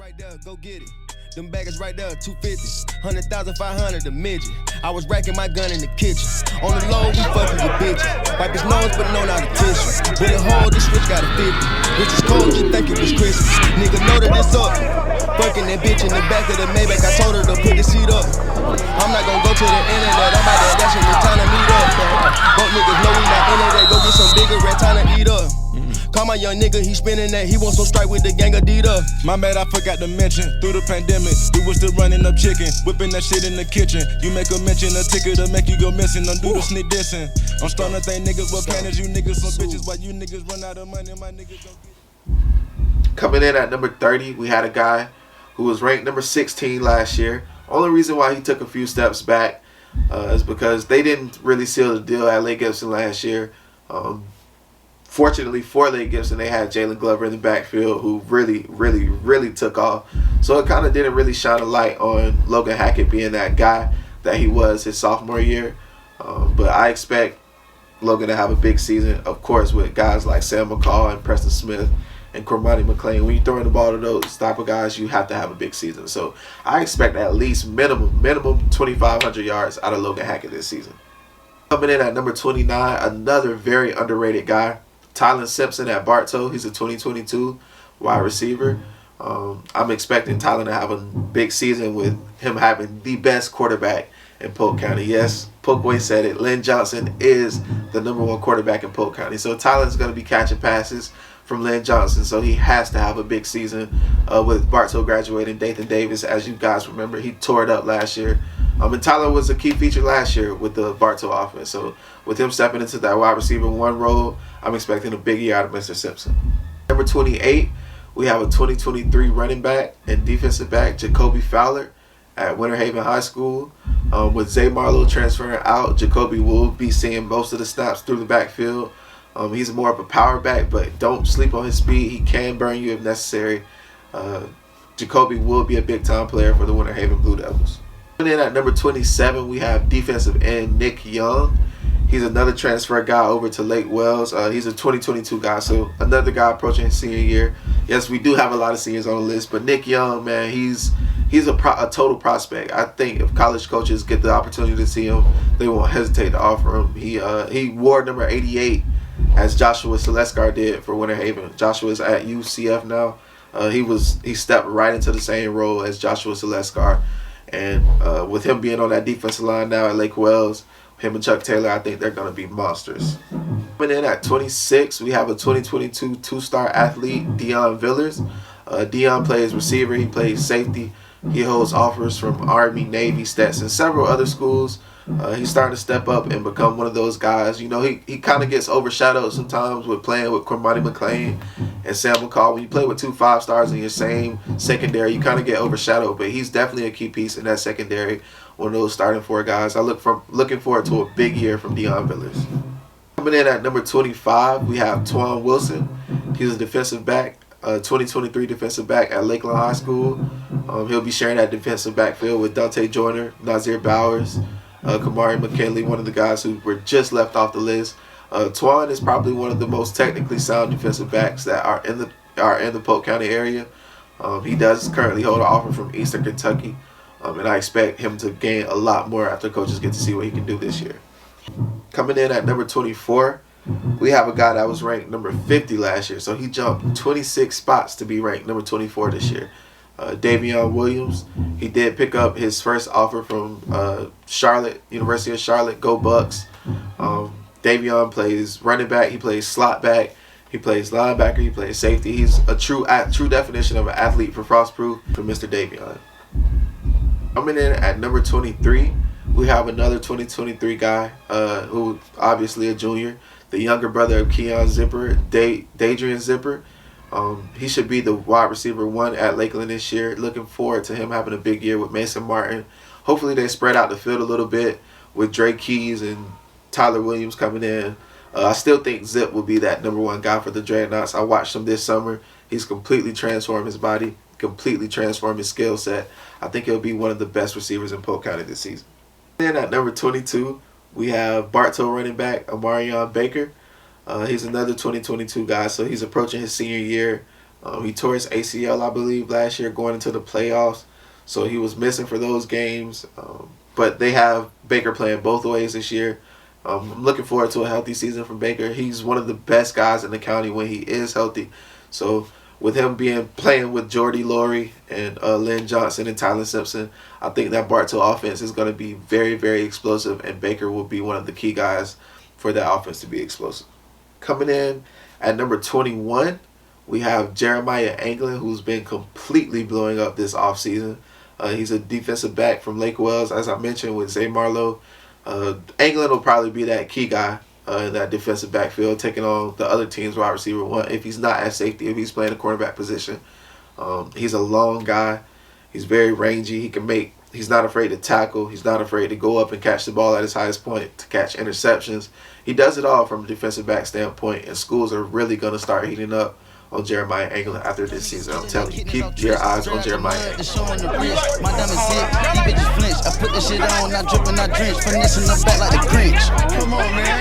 right there, go get it. Them baggers right there, 250, 100,500 a midget. I was racking my gun in the kitchen. On the low, we fucking with bitches. Wipe his nose, but no, not a tissue. With a hole, this switch got a 50. Which is cold, you think it was Christmas. Nigga know that it's up. Fucking that bitch in the back of the Maybach, I told her to put the seat up. I'm not gonna go to the internet, I'm about to dash and it's time to meet up. Both niggas know we not in it, go get some bigger red, time to eat up. Call my young nigga, he spinning that, he wants some strike with the gang of Dita. My bad, I forgot to mention, through the pandemic, we was still running up chicken, whipping that shit in the kitchen. You make a mention, a ticket to make you go missing, don't do the sneak dissing. I'm starting to think niggas with panties, you niggas some bitches, while you niggas run out of money, my niggas don't get it. Coming in at number 30, we had a guy who was ranked number 16 last year. Only reason why he took a few steps back is because they didn't really seal the deal at Lake Gibson last year. Fortunately for Lake Gibson, they had Jalen Glover in the backfield who really took off. So it kind of didn't really shine a light on Logan Hackett being that guy that he was his sophomore year. But I expect Logan to have a big season, of course, with guys like Sam McCall and Preston Smith and Cormani McLean. When you're throwing the ball to those type of guys, you have to have a big season. So I expect at least minimum 2,500 yards out of Logan Hackett this season. Coming in at number 29, another very underrated guy, Tylan Simpson at Bartow. He's a 2022 wide receiver. I'm expecting Tylan to have a big season with him having the best quarterback in Polk County. Yes, Polkway said it. Lynn Johnson is the #1 quarterback in Polk County. So Tylan's going to be catching passes from Lynn Johnson. So he has to have a big season with Bartow graduating Dathan Davis. As you guys remember, he tore it up last year. And Tylan was a key feature last year with the Bartow offense. So with him stepping into that wide receiver 1 role, I'm expecting a big year out of Mr. Simpson. Number 28, we have a 2023 running back and defensive back, Jacoby Fowler at Winter Haven High School. With Zay Marlowe transferring out, Jacoby will be seeing most of the snaps through the backfield. He's more of a power back, but don't sleep on his speed. He can burn you if necessary. Jacoby will be a big-time player for the Winter Haven Blue Devils. And then at number 27, we have defensive end Nick Young. He's another transfer guy over to Lake Wells. He's a 2022 guy, so another guy approaching his senior year. Yes, we do have a lot of seniors on the list, but Nick Young, man, he's a total prospect. I think if college coaches get the opportunity to see him, they won't hesitate to offer him. He wore number 88 as Joshua Selescar did for Winter Haven. Joshua's at UCF now. He stepped right into the same role as Joshua Selescar. And with him being on that defensive line now at Lake Wells, him and Chuck Taylor, I think they're going to be monsters. Coming in at 26, we have a 2022 two-star athlete, Dion Villars. Dion plays receiver. He plays safety. He holds offers from Army, Navy, Stetson, several other schools. He's starting to step up and become one of those guys. You know, he kind of gets overshadowed sometimes with playing with Cormani McLean and Sam McCall. When you play with 2 5-stars in your same secondary, you kind of get overshadowed. But he's definitely a key piece in that secondary, one of those starting 4 guys. Looking forward to a big year from Dion Villars. Coming in at number 25, we have Twan Wilson. He's a defensive back, 2023 defensive back at Lakeland High School. He'll be sharing that defensive backfield with Dante Joyner, Nazir Bowers, Kamari McKinley, one of the guys who were just left off the list. Twan is probably one of the most technically sound defensive backs that are in the Polk County area. He does currently hold an offer from Eastern Kentucky, and I expect him to gain a lot more after coaches get to see what he can do this year. Coming in at number 24, we have a guy that was ranked number 50 last year, so he jumped 26 spots to be ranked number 24 this year. Davion Williams, he did pick up his first offer from Charlotte, University of Charlotte. Go Bucks. Davion plays running back. He plays slot back. He plays linebacker. He plays safety. He's a true definition of an athlete for Frostproof for Mr. Davion. Coming in at number 23, we have another 2023 guy who obviously a junior, the younger brother of Keon Zipper, Adrian Zipper. He should be the wide receiver 1 at Lakeland this year. Looking forward to him having a big year with Mason Martin. Hopefully they spread out the field a little bit with Drake Keys and Tyler Williams coming in. I still think Zip will be that #1 guy for the Dreadnoughts. I watched him this summer. He's completely transformed his body, completely transformed his skill set. I think he'll be one of the best receivers in Polk County this season. Then at number 22, we have Bartow running back Omarion Baker. He's another 2022 guy, so he's approaching his senior year. He tore his ACL, I believe, last year going into the playoffs. So he was missing for those games. But they have Baker playing both ways this year. I'm looking forward to a healthy season from Baker. He's one of the best guys in the county when he is healthy. So with him playing with Jordy Laurie and Lynn Johnson and Tylan Simpson, I think that Bartow offense is going to be very, very explosive, and Baker will be one of the key guys for that offense to be explosive. Coming in at number 21, we have Jeremiah Anglin, who's been completely blowing up this offseason. He's a defensive back from Lake Wells, as I mentioned, with Zay Marlowe. Anglin will probably be that key guy in that defensive backfield, taking on the other team's wide receiver one if he's not at safety, if he's playing the cornerback position. He's a long guy. He's very rangy. He's not afraid to tackle. He's not afraid to go up and catch the ball at his highest point, to catch interceptions. He does it all from a defensive back standpoint, and schools are really going to start heating up on Jeremiah Anglin after this season. I'm telling you, keep your eyes on Jeremiah Anglin. My diamonds hit, these bitches flinch. I put this shit on, not dripping, not drench. Finessing the back like the Grinch. Come on, man.